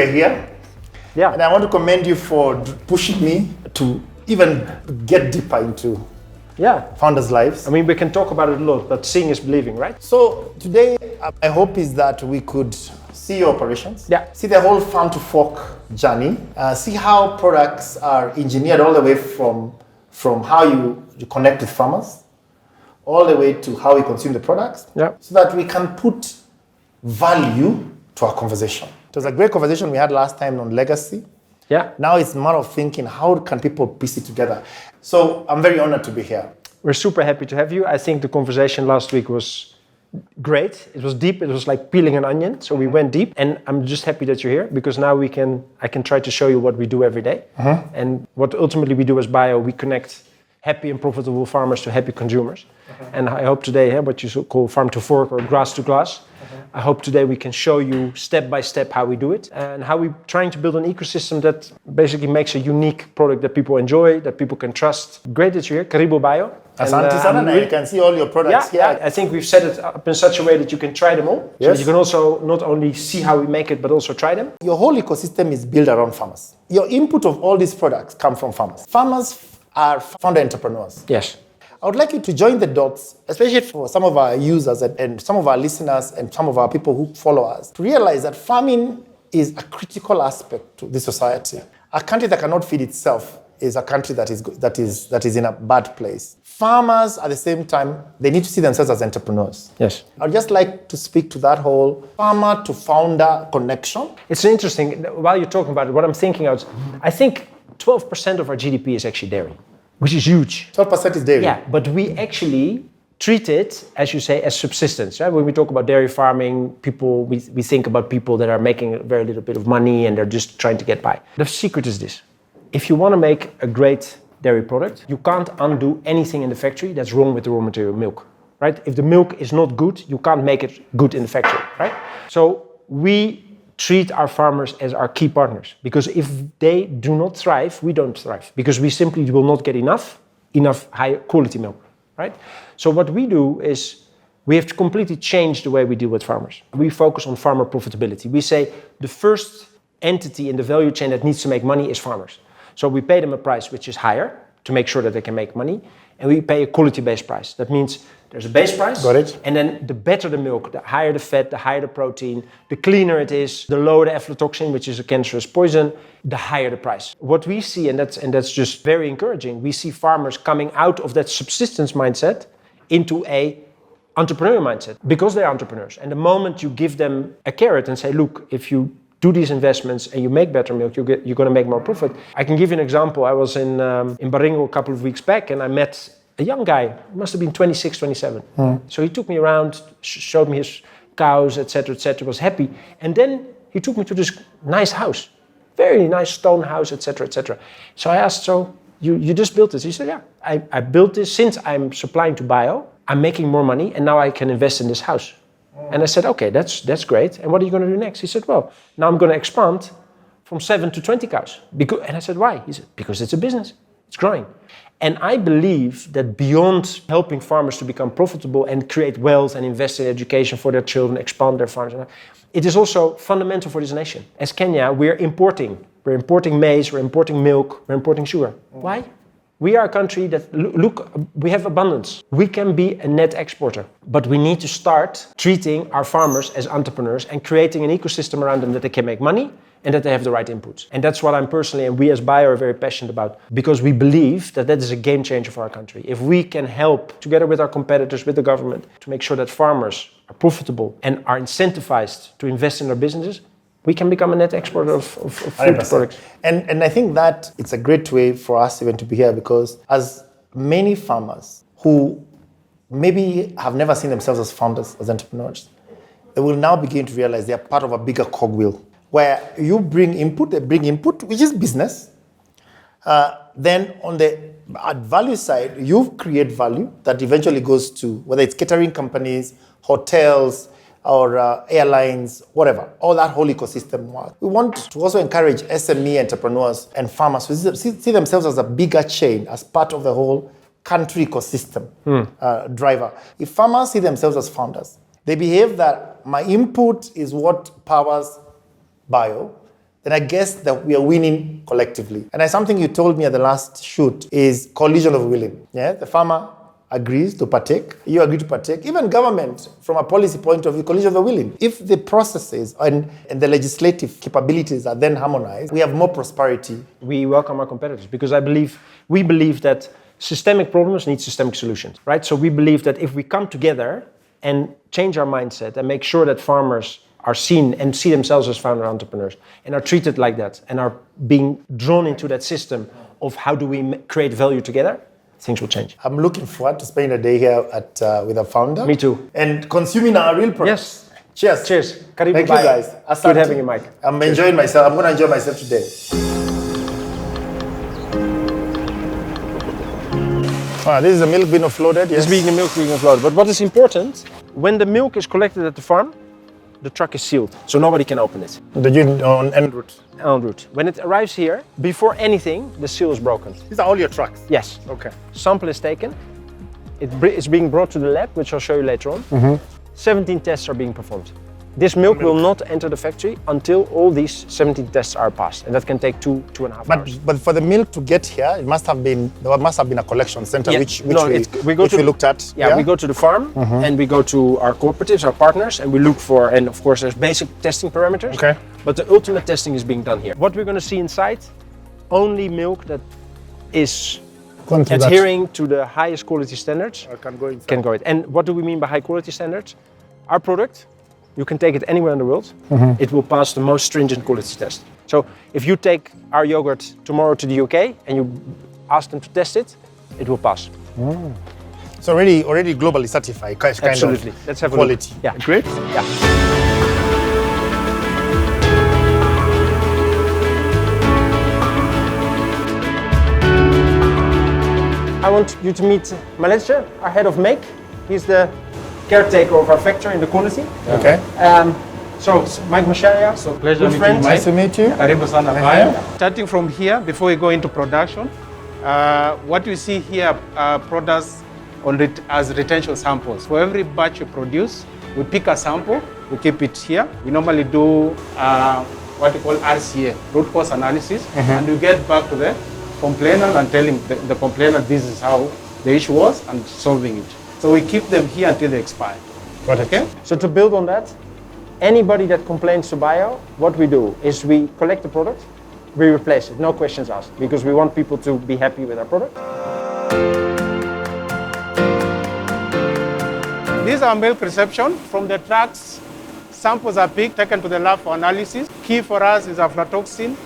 we're here. Yeah. And I want to commend you for pushing me to even get deeper into founders' lives. I mean, we can talk about it a lot, but seeing is believing, right? So today, my hope is that we could see your operations, see the whole farm to fork journey, see how products are engineered all the way from how you connect with farmers, all the way to how we consume the products, so that we can put value to our conversation. It was a great conversation we had last time on legacy. Yeah. Now it's a matter of thinking, how can people piece it together? So I'm very honored to be here. We're super happy to have you. I think the conversation last week was great. It was deep. It was like peeling an onion. So we went deep, and I'm just happy that you're here because now I can try to show you what we do every day. And what ultimately we do as Bio, we connect happy and profitable farmers to happy consumers. And I hope today, what you call farm to fork or grass to glass, I hope today we can show you step by step how we do it and how we're trying to build an ecosystem that basically makes a unique product that people enjoy, that people can trust. Great that you're here. Karibu Bio. Asante sana, you can see all your products here. Yeah, I think we've set it up in such a way that you can try them all. Yes. So you can also not only see how we make it, but also try them. Your whole ecosystem is built around farmers. Your input of all these products come from farmers. Farmers are founder entrepreneurs. Yes. I would like you to join the dots, especially for some of our users and some of our listeners and some of our people who follow us, to realize that farming is a critical aspect to this society. A country that cannot feed itself is a country that is in a bad place. Farmers, at the same time, they need to see themselves as entrepreneurs. Yes. I'd just like to speak to that whole farmer to founder connection. It's interesting, while you're talking about it, what I'm thinking of, I think 12% of our GDP is actually dairy, which is huge. 12% is dairy. Yeah, but we actually treat it, as you say, as subsistence. Right? When we talk about dairy farming, we think about people that are making a very little bit of money and they're just trying to get by. The secret is this. If you want to make a great dairy product, you can't undo anything in the factory that's wrong with the raw material milk. Right? If the milk is not good, you can't make it good in the factory. Right? So we treat our farmers as our key partners, because if they do not thrive, we don't thrive, because we simply will not get enough high quality milk, right? So what we do is we have to completely change the way we deal with farmers. We focus on farmer profitability. We say the first entity in the value chain that needs to make money is farmers. So we pay them a price which is higher to make sure that they can make money, and we pay a quality-based price. That means there's a base price. Got it. And then the better the milk, the higher the fat, the higher the protein, the cleaner it is, the lower the aflatoxin, which is a cancerous poison, the higher the price. What we see, and that's just very encouraging, we see farmers coming out of that subsistence mindset into a entrepreneurial mindset because they're entrepreneurs. And the moment you give them a carrot and say, look, if you do these investments and you make better milk, you're going to make more profit. I can give you an example. I was in Baringo a couple of weeks back and I met a young guy, must have been 26, 27. So he took me around, showed me his cows, etc., was happy. And then he took me to this nice house, very nice stone house, etc. So I asked, so you just built this? He said, yeah, I built this since I'm supplying to Bio. I'm making more money and now I can invest in this house. And I said, okay, that's great. And what are you going to do next? He said, well, now I'm going to expand from 7 to 20 cows. And I said, why? He said, because it's a business. It's growing. And I believe that beyond helping farmers to become profitable and create wealth and invest in education for their children, expand their farms, it is also fundamental for this nation. As Kenya, we're importing maize, we're importing milk, we're importing sugar. Why? We are a country that, look, we have abundance. We can be a net exporter, but we need to start treating our farmers as entrepreneurs and creating an ecosystem around them that they can make money and that they have the right inputs. And that's what I'm personally, and we as Bio are very passionate about, because we believe that is a game changer for our country. If we can help, together with our competitors, with the government, to make sure that farmers are profitable and are incentivized to invest in their businesses, we can become a net exporter of food products. And I think that it's a great way for us even to be here, because as many farmers who maybe have never seen themselves as founders, as entrepreneurs, they will now begin to realize they are part of a bigger cogwheel, where you bring input, they bring input, which is business. Then on the value side, you create value that eventually goes to, whether it's catering companies, hotels, or airlines, whatever, all that whole ecosystem work. We want to also encourage SME entrepreneurs and farmers to see themselves as a bigger chain, as part of the whole country ecosystem driver. If farmers see themselves as founders, they behave that my input is what powers Bio, then I guess that we are winning collectively. And something you told me at the last shoot is collision of willing. Yeah, the farmer agrees to partake, you agree to partake, even government from a policy point of view, collision of the willing. If the processes and the legislative capabilities are then harmonized, we have more prosperity. We welcome our competitors because we believe that systemic problems need systemic solutions, right? So we believe that if we come together and change our mindset and make sure that farmers are seen and see themselves as founder entrepreneurs and are treated like that and are being drawn into that system of how do we create value together, things will change. I'm looking forward to spending a day here with a founder. Me too. And consuming our real products. Yes. Cheers. Cheers. Thank you guys. Good having you, Mike. I'm enjoying myself. I'm going to enjoy myself today. This is the milk being offloaded. Yes. This being the milk being offloaded. But what is important, when the milk is collected at the farm, the truck is sealed, so nobody can open it. On en route? En route. When it arrives here, before anything, the seal is broken. These are all your trucks? Yes. Okay. Sample is taken. It's being brought to the lab, which I'll show you later on. 17 tests are being performed. This milk will not enter the factory until all these 17 tests are passed, and that can take 2.5 hours. But for the milk to get here, there must have been a collection center, Yeah. which we looked at. Yeah, we go to the farm and we go to our cooperatives, our partners, and we look for, and of course there's basic testing parameters. Okay. But the ultimate testing is being done here. What we're going to see inside, only milk that is adhering to the highest quality standards can go in. And what do we mean by high quality standards? Our product, you can take it anywhere in the world. It will pass the most stringent quality test. So if you take our yogurt tomorrow to the UK and you ask them to test it, it will pass. So already globally certified kind Absolutely. of Let's have quality. A look. Yeah. Great. Yeah. I want you to meet Macharia, our head of make. He's the caretaker of our factory in the quality. Okay. So Michael Macharia, Pleasure good friend. Nice to meet you. Karibu sana baya. Starting from here, before we go into production, what you see here are products as retention samples. For every batch we produce, we pick a sample, we keep it here. We normally do what we call RCA, root cause analysis, and we get back to the complainant and telling the complainant this is how the issue was and solving it. So we keep them here until they expire. Okay? So to build on that, anybody that complains to Bio, what we do is we collect the product, we replace it, no questions asked, because we want people to be happy with our product. These are milk reception. From the trucks, samples are picked, taken to the lab for analysis. Key for us is aflatoxin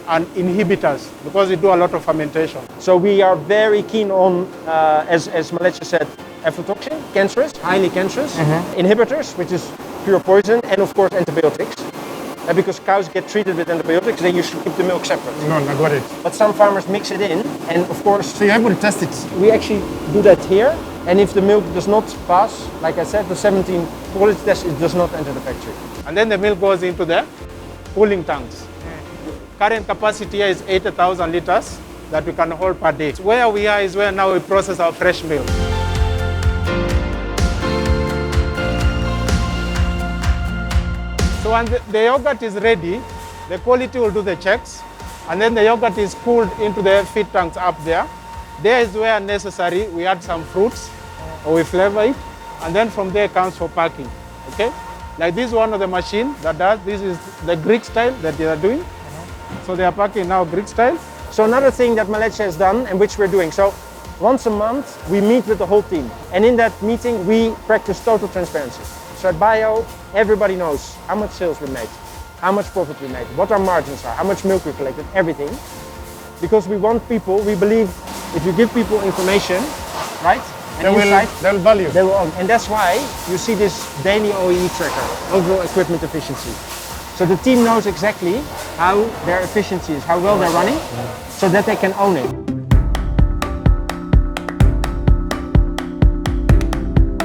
and inhibitors, because we do a lot of fermentation. So we are very keen on, as Macharia said, aflatoxin, cancerous, highly cancerous, inhibitors, which is pure poison, and of course antibiotics. Because cows get treated with antibiotics, then you should keep the milk separate. No, I got it. But some farmers mix it in, and of course... So you're able to test it? We actually do that here, and if the milk does not pass, like I said, the 17 quality test, it does not enter the factory. And then the milk goes into the cooling tanks. Current capacity here is 80,000 liters that we can hold per day. Where we are is where now we process our fresh milk. So when the yogurt is ready, the quality will do the checks, and then the yogurt is cooled into the feed tanks up there. There is where necessary, we add some fruits, or we flavor it, and then from there comes for packing, okay? Like this is one of the machine that does, this is the Greek style that they are doing. So they are packing now Greek style. So another thing that Macharia has done, and which we're doing, so once a month we meet with the whole team, and in that meeting we practice total transparency. So at Bio, everybody knows how much sales we made, how much profit we made, what our margins are, how much milk we collected, everything. Because we want people, we believe if you give people information, right? And they'll value. They will, and that's why you see this daily OEE tracker, overall equipment efficiency. So the team knows exactly how their efficiency is, how well they're running, so that they can own it.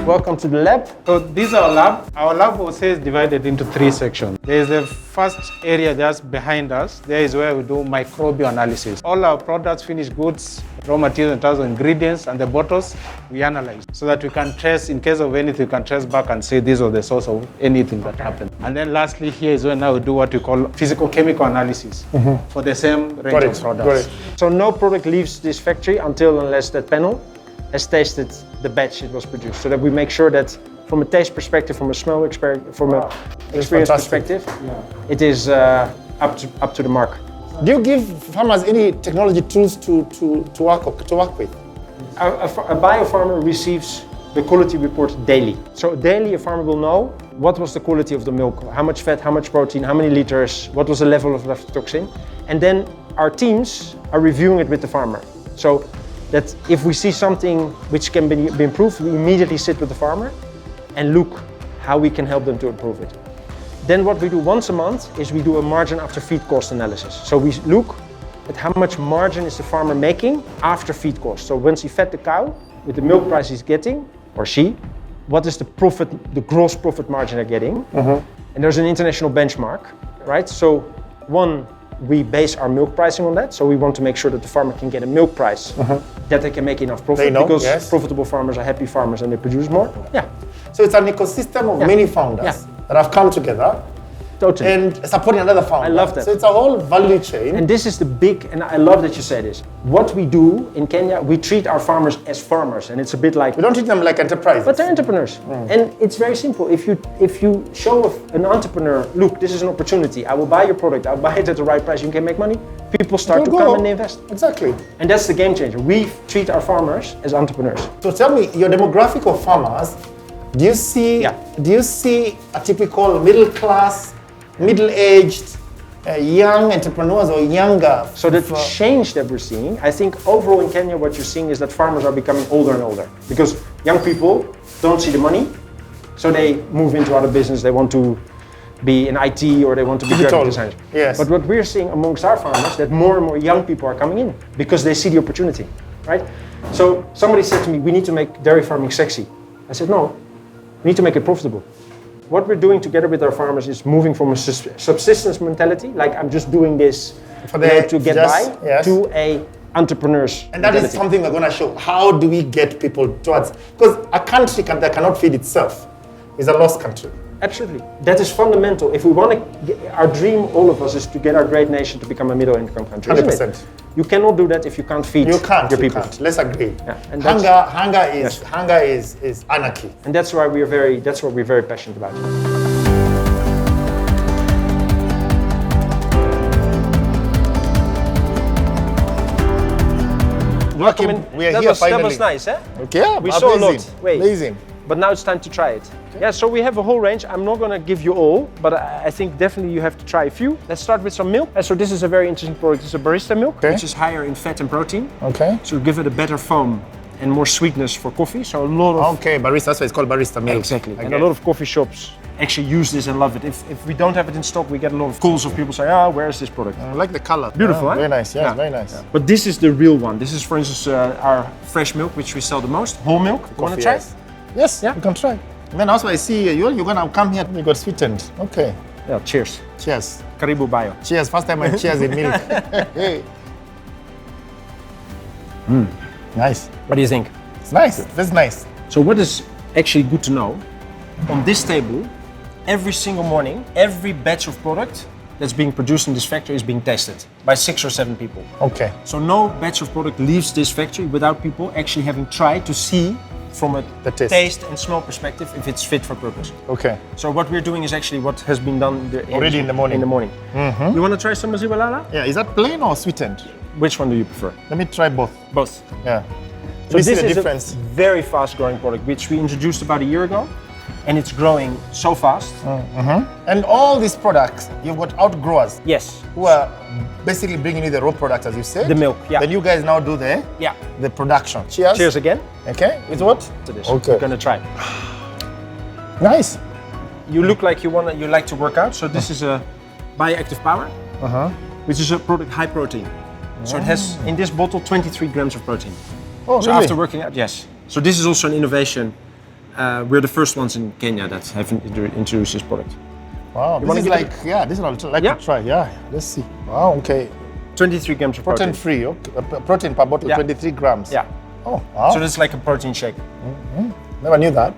welcome to the lab. So this is our lab. Our lab also is divided into 3 sections. There is the first area just behind us. There is where we do microbial analysis. All our products, finished goods, raw materials in terms of ingredients and the bottles, we analyze so that we can trace, in case of anything, we can trace back and say these are the source of anything that happened. And then lastly, here is where now we do what we call physical chemical analysis for the same range of products. So no product leaves this factory unless that panel has tasted the batch it was produced, so that we make sure that from a taste perspective, from a smell from an experience perspective, it is up to the mark. Do you give farmers any technology tools to work with? A bio-farmer receives the quality report daily. So daily a farmer will know what was the quality of the milk, how much fat, how much protein, how many liters, what was the level of aflatoxin. And then our teams are reviewing it with the farmer. So that if we see something which can be improved, we immediately sit with the farmer and look how we can help them to improve it. Then what we do once a month is we do a margin after feed cost analysis. So we look at how much margin is the farmer making after feed cost. So once he fed the cow, with the milk price he's getting, or she, what is the profit, the gross profit margin they're getting? And there's an international benchmark, right? So one, we base our milk pricing on that. So we want to make sure that the farmer can get a milk price that they can make enough profit, because profitable farmers are happy farmers and they produce more. Yeah. So it's an ecosystem of many founders that have come together and supporting another founder. I love that. So it's a whole value chain. And this is the big, and I love that you say this. What we do in Kenya, we treat our farmers as farmers, and it's a bit like... We don't treat them like enterprises. But they're entrepreneurs. And it's very simple. If you show an entrepreneur, look, this is an opportunity. I will buy your product. I'll buy it at the right price. You can make money. People start to come and they invest. Exactly. And that's the game changer. We treat our farmers as entrepreneurs. So tell me, your demographic of farmers, do you see a typical middle class, middle-aged, young entrepreneurs or younger? So the change that we're seeing, I think overall in Kenya what you're seeing is that farmers are becoming older and older, because young people don't see the money, so they move into other business. They want to be in IT or they want to be graphic designers. Yes. But what we're seeing amongst our farmers, that more and more young people are coming in because they see the opportunity, right? So somebody said to me, we need to make dairy farming sexy. I said, no, we need to make it profitable. What we're doing together with our farmers is moving from a subsistence mentality, like I'm just doing this to get by, to a entrepreneur's And that is something we're going to show. How do we get people towards, because a country that cannot feed itself is a lost country. Absolutely. That is fundamental. If we want to, our dream, all of us, is to get our great nation to become a middle-income country. 100%. You cannot do that if you can't feed your people. Let's agree. Yeah. And hunger is anarchy. And that's why we're very passionate about it. Joachim, we are here finally. That was nice, eh? Okay, yeah, we saw a lot. Amazing. But now it's time to try it. Okay. Yeah, so we have a whole range. I'm not going to give you all, but I think definitely you have to try a few. Let's start with some milk. So this is a very interesting product. It's a barista milk, which is higher in fat and protein. Okay. So give it a better foam and more sweetness for coffee. So a lot of... Okay, barista, that's why it's called barista milk. Exactly. Okay. And a lot of coffee shops actually use this and love it. If we don't have it in stock, we get a lot of calls of people saying, where is this product? I like the color. Beautiful, Very nice, very nice. Yeah. But this is the real one. This is, for instance, our fresh milk, which we sell the most. Whole milk. You want to try? Yes, you can try. And then also I see you're going to come here, you got sweetened. Okay. Yeah, cheers. Cheers. Karibu Bio. Cheers. First time I cheers in milk. Hey. Nice. What do you think? It's nice. That's nice. So what is actually good to know, on this table, every single morning, every batch of product that's being produced in this factory is being tested by 6 or 7 people. Okay. So no batch of product leaves this factory without people actually having tried to see from a taste and smell perspective if it's fit for purpose. Okay. So what we're doing is actually what has been done already in the morning. Mm-hmm. You want to try some maziwa lala? Yeah. Is that plain or sweetened? Which one do you prefer? Let me try both. Both. Yeah. So this is a very fast-growing product, which we introduced about a year ago, and it's growing so fast. And all these products, you've got outgrowers. Yes. Who are basically bringing you the raw product, as you said. The milk, yeah. Then you guys now do the production. Cheers. Cheers again. Okay. With what? To this. Okay. We're gonna try. Nice. You look like you like to work out. So this is a Bioactive Power, which is a product high protein. So it has in this bottle 23 grams of protein. Oh, so really? After working out, yes. So this is also an innovation we're the first ones in Kenya that have introduced this product. Wow, this is like, this is what I'd like to try. Yeah, let's see. Wow, okay. 23 grams of protein. Protein free, okay. Protein per bottle, 23 grams. Yeah. Oh, wow. So this is like a protein shake. Never knew that.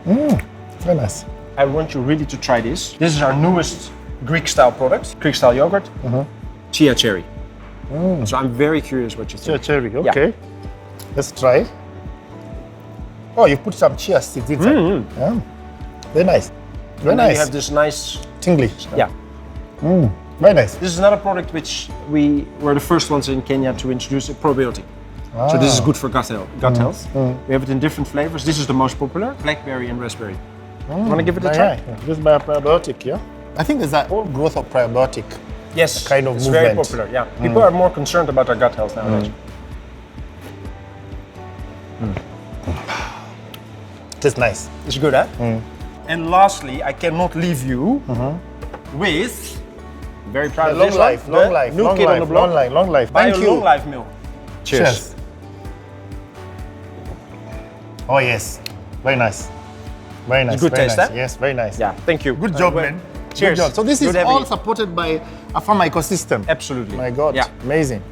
Very nice. I want you really to try this. This is our newest Greek-style product, Greek-style yogurt, chia cherry. So I'm very curious what you think. Chia cherry, okay. Let's try. Oh, you put some chia seeds inside. Yeah. Very nice. Very and then nice. you have this nice... Tingly. Yeah. Very nice. This is another product which we were the first ones in Kenya to introduce a probiotic. So this is good for gut health. We have it in different flavors. This is the most popular, blackberry and raspberry. You want to give it a try? This is my probiotic, yeah? I think there's that whole growth of probiotic. Yes, kind of it's movement. very popular, yeah. People are more concerned about their gut health nowadays. Tastes nice. It's good, huh? And lastly, I cannot leave you with, very proud of Long this life, one, long life, new long kid on life, the block. long life. Buy Thank a you. long life milk. Cheers. Oh yes, very nice. Very nice. It's a good very taste, nice. eh? Yes, very nice. Yeah, thank you. Good job, well, man. Cheers. Good job. So this is Good having all you. supported by a farm ecosystem. Absolutely. My God, Yeah. amazing.